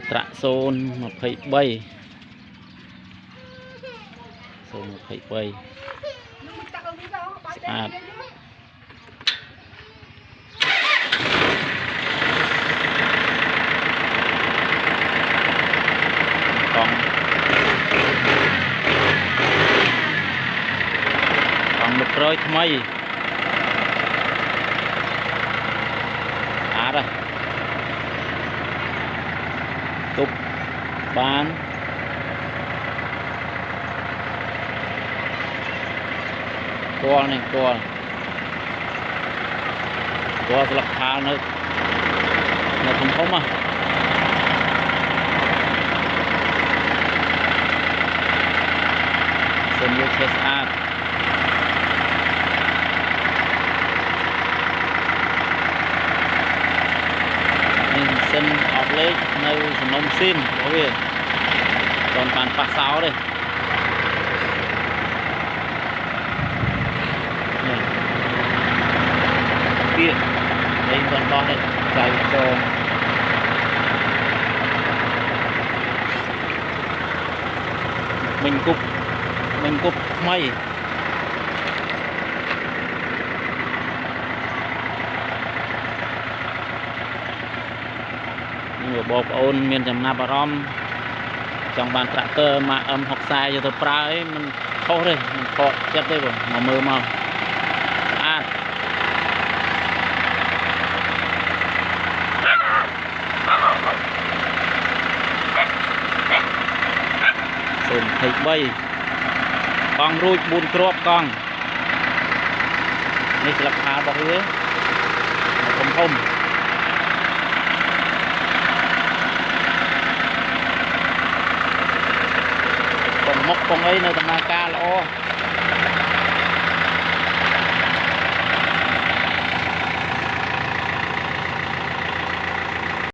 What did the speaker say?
ตระโซนมาเพย์ใบโซนมาเพย์ใบสะอาดกองmột rơi thay rồi tục bán con này con lập thao nữa là không không mà sân vô xe sát sân ọp lấy nơi sân nông xin có việc còn bàn phá sáu đây kia đây còn to đây chạy cho mình cục mây bọc ôn miền Nam Nam Rom trong bàn tractor mà âm học sai cho tôi pra ấy mình khó đây mình khó chết đây rồi mà mơ màu sườn thịt bay con ruồi buôn crop con này là khá bọc dưới không không mốc con ấy nơi tầm ca là o